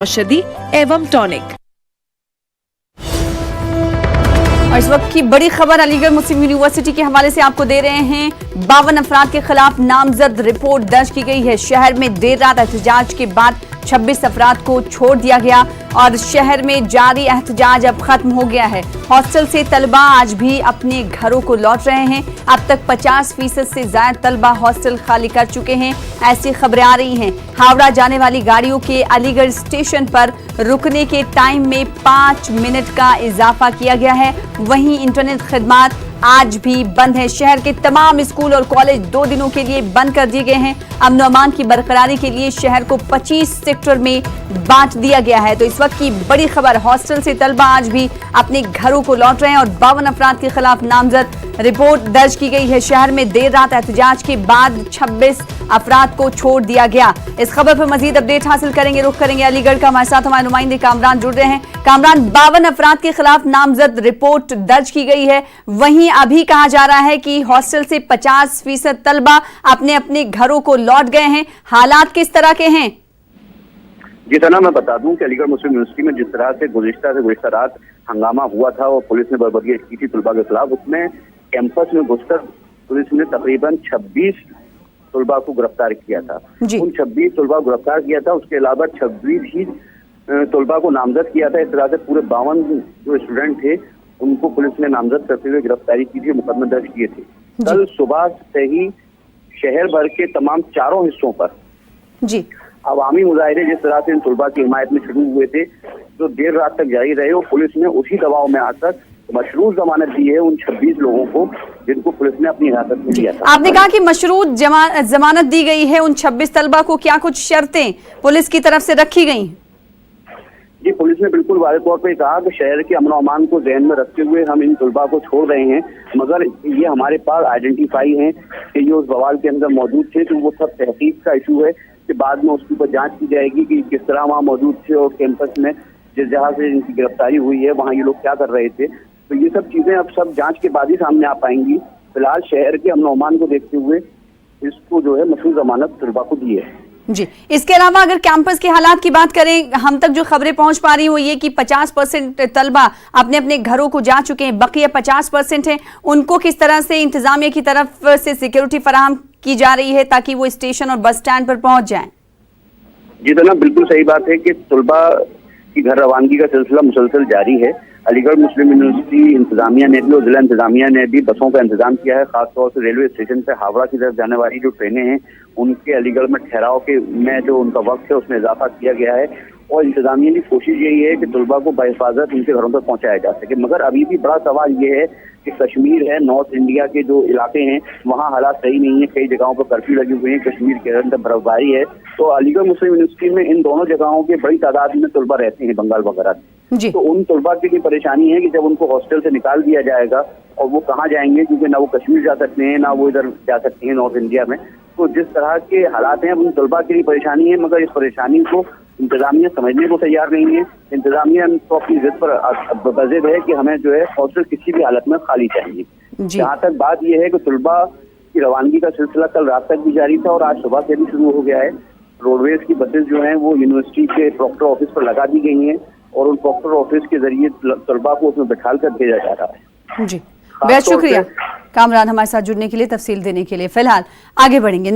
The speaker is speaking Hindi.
औषधि एवं टॉनिक। और इस वक्त की बड़ी खबर अलीगढ़ मुस्लिम यूनिवर्सिटी के हवाले से आपको दे रहे हैं। 52 अफराद के खिलाफ नामजद रिपोर्ट दर्ज की गई है। शहर में देर रात एहतजाज के बाद 26 अफराद को छोड़ दिया गया और शहर में जारी एहतजाज अब खत्म हो गया है। हॉस्टल से तलबा आज भी अपने घरों को लौट रहे हैं। अब तक 50% से ज्यादा तलबा हॉस्टल खाली कर चुके हैं, ऐसी खबरें आ रही हैं। हावड़ा जाने वाली गाड़ियों के अलीगढ़ स्टेशन पर रुकने के टाइम में 5 मिनट का इजाफा किया गया है। वहीं इंटरनेट खिदमात आज भी बंद है। शहर के तमाम स्कूल और कॉलेज 2 दिनों के लिए बंद कर दिए गए हैं। अमन अमान की बरकरारी के लिए शहर को 25 सेक्टर में बांट दिया गया है। तो इस वक्त की बड़ी खबर, हॉस्टल से तलबा आज भी अपने घरों को लौट रहे हैं और 52 अफराद के खिलाफ नामजद रिपोर्ट दर्ज की गई है। शहर में देर रात एहतजाज के बाद 26 अफराद को छोड़ दिया गया। इस खबर पर मजीद अपडेट हासिल करेंगे, रुख करेंगे अलीगढ़ का। हमारे साथ हमारे नुमाइंदे कामरान जुड़ रहे हैं। कामरान, 52 अफराद के खिलाफ नामजद रिपोर्ट दर्ज की गई है। वहीं अभी कहा जा रहा है कि हॉस्टल से 50% तलबा अपने अपने घरों को लौट गए हैं। हालात किस तरह के हैं? जी सना, मैं बता दूं कि अलीगढ़ मुस्लिम यूनिवर्सिटी में जिस तरह से गुज़िश्ता रात हंगामा हुआ था और पुलिस ने बर्बरियत की थी तलबा के खिलाफ, उसमें कैंपस में घुसकर पुलिस ने तकरीबन 26 तलबा को गिरफ्तार किया था। उन 26 तलबा को गिरफ्तार किया था। उसके अलावा 26 ही तलबा को नामजद किया था। इस तरह से पूरे 52 जो स्टूडेंट थे उनको पुलिस ने नामजद करते हुए गिरफ्तारी की थी, मुकदमे दर्ज किए थे। कल सुबह से ही शहर भर के तमाम चारों हिस्सों पर जी अवामी मुजाहिरे जिस तरह से इन तलबा की हिमायत में शुरू हुए थे, जो देर रात तक जारी रहे, और पुलिस ने उसी दबाव में आकर मशरूत जमानत दी है उन 26 लोगों को जिनको पुलिस ने अपनी हिरासत में लिया था। आपने कहा कि मशरूत जमानत दी गई है उन 26 तलबा को, क्या कुछ शर्तें पुलिस की तरफ से रखी गई? जी, पुलिस ने बिल्कुल वाज़े तौर पर कहा कि शहर के अमन अमान को ध्यान में रखते हुए हम इन तलबा को छोड़ रहे हैं, मगर ये हमारे पास आइडेंटिफाई है कि ये उस बवाल के अंदर मौजूद थे। तो वो सब तहकीक का इशू है कि बाद में उसके ऊपर जांच की जाएगी कि किस तरह वहाँ मौजूद थे और कैंपस में जिस जगह से इनकी गिरफ्तारी हुई है वहाँ ये लोग क्या कर रहे थे। तो ये सब चीजें अब सब जांच के बाद ही सामने आ पाएंगी। फिलहाल शहर के अमन अमान को देखते हुए इसको जो है मशरूत जमानत तलबा को दी है। जी, इसके अलावा अगर कैंपस के हालात की बात करें, हम तक जो खबरें पहुंच पा रही वो ये कि 50% तलबा अपने अपने घरों को जा चुके हैं, बकिया 50% हैं। उनको किस तरह से इंतजामिया की तरफ से सिक्योरिटी फराहम की जा रही है ताकि वो स्टेशन और बस स्टैंड पर पहुंच जाएं? जी तो ना, बिल्कुल सही बात है कि तलबा की घर रवानगी का सिलसिला मुसलसल जारी है। अलीगढ़ मुस्लिम यूनिवर्सिटी इंतजामिया ने भी और जिला इंतजामिया ने भी बसों का इंतजाम किया है। खासतौर से रेलवे स्टेशन से हावड़ा की तरफ जाने वाली जो ट्रेनें हैं उनके अलीगढ़ में ठहराव के में जो उनका वक्त है उसमें इजाफा किया गया है। और इंतजामिया की कोशिश यही है कि तलबा को बाहिफाजत उनके घरों तक पहुंचाया जा सके। मगर अभी भी बड़ा सवाल ये है कि कश्मीर है, नॉर्थ इंडिया के जो इलाके हैं वहाँ हालात सही नहीं है। कई जगहों पर कर्फ्यू लगी हुई है, कश्मीर के अंदर बर्फबारी है। तो अलीगढ़ मुस्लिम यूनिवर्सिटी में इन दोनों जगहों के बड़ी तादाद में तलबा रहते हैं, बंगाल वगैरह में। तो उन तलबा की परेशानी है कि जब उनको हॉस्टल से निकाल दिया जाएगा और वो कहाँ जाएंगे, क्योंकि ना वो कश्मीर जा सकते हैं ना वो इधर जा सकते हैं नॉर्थ इंडिया में। तो जिस तरह के हालात हैं उन तलबा के लिए परेशानी है, मगर इस परेशानी को इंतजामिया समझने को तैयार नहीं है। इंतजामिया तो अपनी जिद पर बज़िद है कि हमें जो है हॉस्टल किसी भी हालत में खाली चाहिए। जहाँ तक बात यह है कि तलबा की रवानगी का सिलसिला कल रात तक भी जारी था और आज सुबह से भी शुरू हो गया है। रोडवेज की बसेज जो हैं वो यूनिवर्सिटी के प्रॉक्टर ऑफिस पर लगा दी गई हैं और उन प्रॉक्टर ऑफिस के जरिए तलबा को उसमें बैठाल कर भेजा जा रहा है। जी, बहुत शुक्रिया कामरान हमारे साथ जुड़ने के लिए, तफसील देने के लिए। फिलहाल आगे बढ़ेंगे।